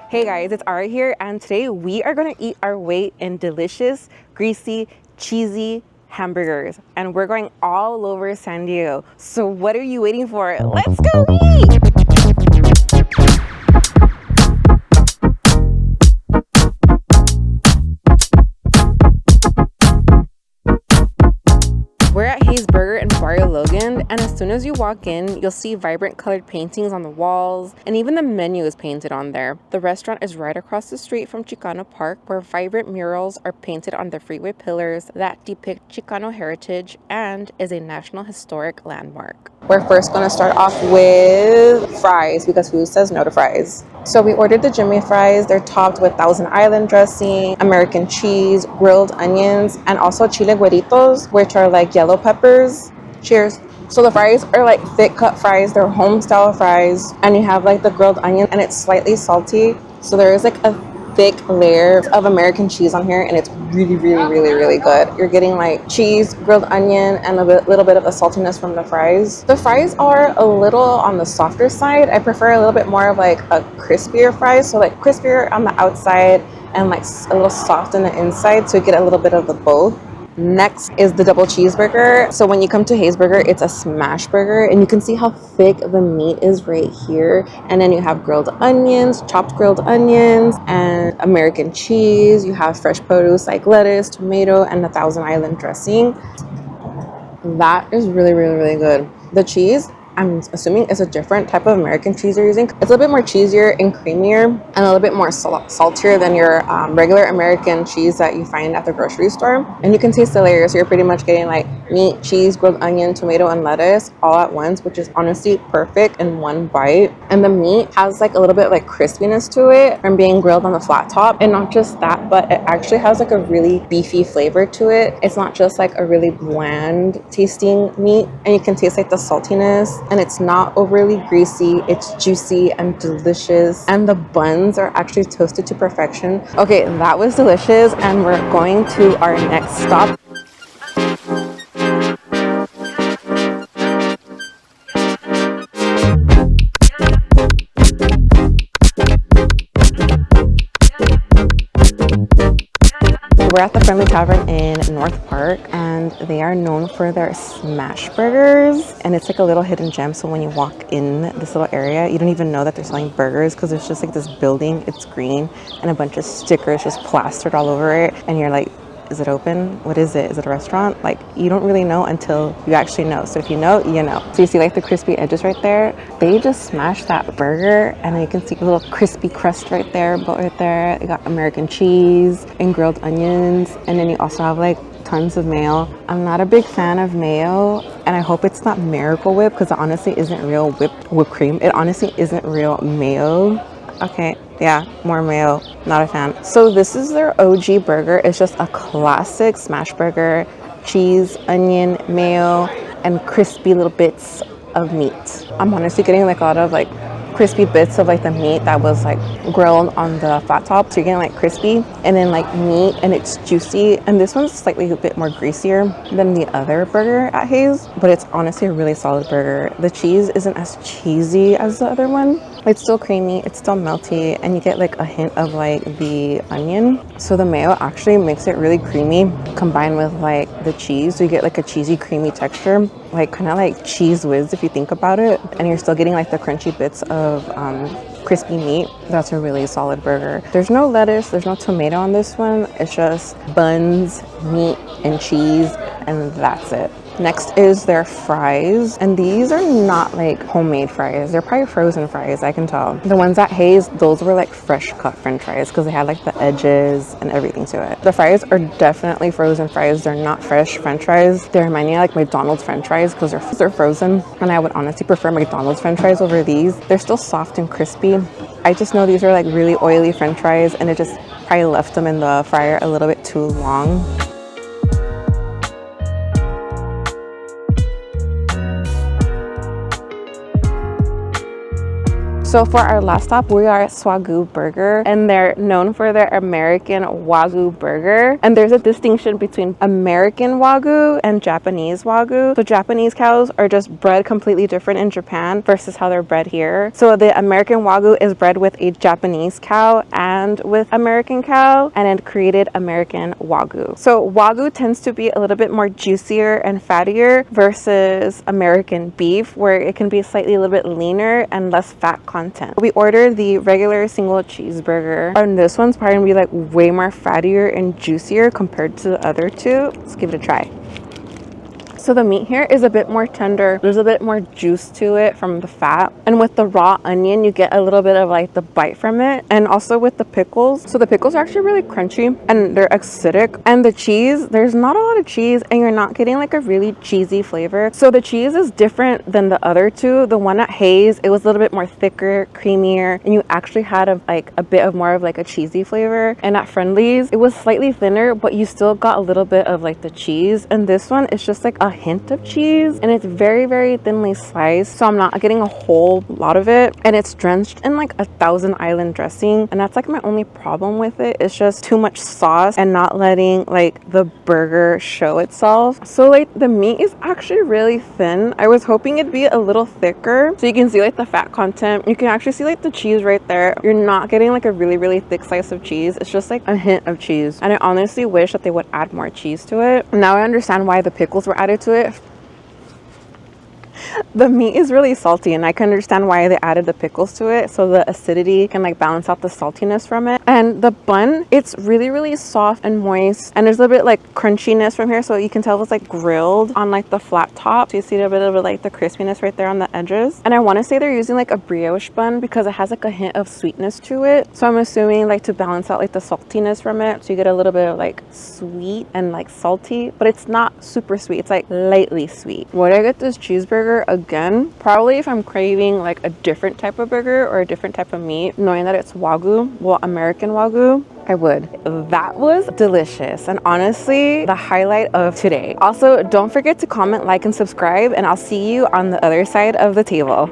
Hey guys, it's Ara here, and today we are gonna eat our way in delicious, greasy, cheesy hamburgers. And we're going all over San Diego. So what are you waiting for? Let's go eat! We're at Hayes Burger in Barrio, Logan, and as soon as you walk in, you'll see vibrant colored paintings on the walls, and even the menu is painted on there. The restaurant is right across the street from Chicano Park, where vibrant murals are painted on the freeway pillars that depict Chicano heritage and is a National Historic Landmark. We're first going to start off with fries, because who says no to fries? So we ordered the Jimmy fries. They're topped with Thousand Island dressing, American cheese, grilled onions, and also chile güeritos, which are like yellow peppers. Cheers. So the fries are like thick cut fries. They're home style fries, and you have like the grilled onion, and it's slightly salty. So there is like a thick layer of American cheese on here, and it's really good. You're getting like cheese, grilled onion, and little bit of the saltiness from the fries. The fries are a little on the softer side. I prefer a little bit more of like a crispier fries, so like crispier on the outside and like a little soft on the inside, so you get a little bit of the both. Next is the double cheeseburger. So when you come to Hayes Burger, it's a smash burger, and you can see how thick the meat is right here. And then you have grilled onions, chopped grilled onions, and American cheese. You have fresh produce like lettuce, tomato, and the Thousand Island dressing. That is really good. The cheese, I'm assuming, is a different type of American cheese you're using. It's a little bit more cheesier and creamier and a little bit more saltier than your regular American cheese that you find at the grocery store. And you can taste the layers. So you're pretty much getting like meat, cheese, grilled onion, tomato, and lettuce all at once, which is honestly perfect in one bite. And the meat has like a little bit like crispiness to it from being grilled on the flat top. And not just that, but it actually has like a really beefy flavor to it. It's not just like a really bland tasting meat, and you can taste like the saltiness. And it's not overly greasy. It's juicy and delicious, and the buns are actually toasted to perfection. Okay, that was delicious, and we're going to our next stop. We're at the Friendly Tavern in North Park, and they are known for their smash burgers, and it's like a little hidden gem. So when you walk in this little area, you don't even know that they're selling burgers, because there's just like this building, it's green, and a bunch of stickers just plastered all over it, and you're like, is it open? What is it? Is it a restaurant? Like, you don't really know until you actually know. So if you know, you know. So you see like the crispy edges right there? They just smashed that burger, and then you can see a little crispy crust right there, but right there, you got American cheese and grilled onions, and then you also have like tons of mayo. I'm not a big fan of mayo, and I hope it's not Miracle Whip, because it honestly isn't real whipped cream. It honestly isn't real mayo. Okay, yeah, more mayo, not a fan. So this is their OG burger. It's just a classic smash burger, cheese, onion, mayo, and crispy little bits of meat. I'm honestly getting like a lot of like crispy bits of like the meat that was like grilled on the flat top. So you're getting like crispy and then like meat, and it's juicy. And this one's slightly a bit more greasier than the other burger at Hayes, but it's honestly a really solid burger. The cheese isn't as cheesy as the other one. It's still creamy, it's still melty, and you get like a hint of like the onion. So the mayo actually makes it really creamy combined with like the cheese. So you get like a cheesy, creamy texture, like kind of like Cheese Whiz if you think about it. And you're still getting like the crunchy bits of crispy meat. That's a really solid burger. There's no lettuce, there's no tomato on this one. It's just buns, meat, and cheese, and that's it. Next is their fries, and these are not like homemade fries. They're probably frozen fries, I can tell. The ones at Hayes, those were like fresh cut french fries, because they had like the edges and everything to it. The fries are definitely frozen fries. They're not fresh french fries. They remind me of like McDonald's french fries, because they're frozen, and I would honestly prefer McDonald's french fries over these. They're still soft and crispy. I just know these are like really oily french fries, and it just probably left them in the fryer a little bit too long. So for our last stop, we are at Swagyu Burger, and they're known for their American Wagyu burger. And there's a distinction between American Wagyu and Japanese Wagyu. So Japanese cows are just bred completely different in Japan versus how they're bred here. So the American Wagyu is bred with a Japanese cow and with American cow, and it created American Wagyu. So Wagyu tends to be a little bit more juicier and fattier versus American beef, where it can be slightly a little bit leaner and less fat content. We ordered the regular single cheeseburger, and this one's probably gonna be like way more fattier and juicier compared to the other two. Let's give it a try. So the meat here is a bit more tender. There's a bit more juice to it from the fat. And with the raw onion, you get a little bit of like the bite from it. And also with the pickles. So the pickles are actually really crunchy and they're acidic. And the cheese, there's not a lot of cheese and you're not getting like a really cheesy flavor. So the cheese is different than the other two. The one at Hayes, it was a little bit more thicker, creamier, and you actually had a bit of more of like a cheesy flavor. And at Friendly's, it was slightly thinner, but you still got a little bit of like the cheese. And this one is just like a hint of cheese, and it's very, very thinly sliced, so I'm not getting a whole lot of it, and it's drenched in like a Thousand Island dressing, and that's like my only problem with it. It's just too much sauce and not letting like the burger show itself. So like the meat is actually really thin. I was hoping it'd be a little thicker, so you can see like the fat content. You can actually see like the cheese right there. You're not getting like a really, really thick slice of cheese. It's just like a hint of cheese, and I honestly wish that they would add more cheese to it. Now I understand why the pickles were added to it. The meat is really salty, and I can understand why they added the pickles to it, so the acidity can like balance out the saltiness from it. And the bun, it's really, really soft and moist, and there's a little bit like crunchiness from here, so you can tell it's like grilled on like the flat top, so you see a bit of like the crispiness right there on the edges. And I want to say they're using like a brioche bun because it has like a hint of sweetness to it, so I'm assuming like to balance out like the saltiness from it, so you get a little bit of like sweet and like salty, but it's not super sweet. It's like lightly sweet. Would I get this cheeseburger again? Probably if I'm craving like a different type of burger or a different type of meat, knowing that it's Wagyu, well, American Wagyu, I would. That was delicious, and honestly the highlight of today. Also, don't forget to comment, like, and subscribe, and I'll see you on the other side of the table.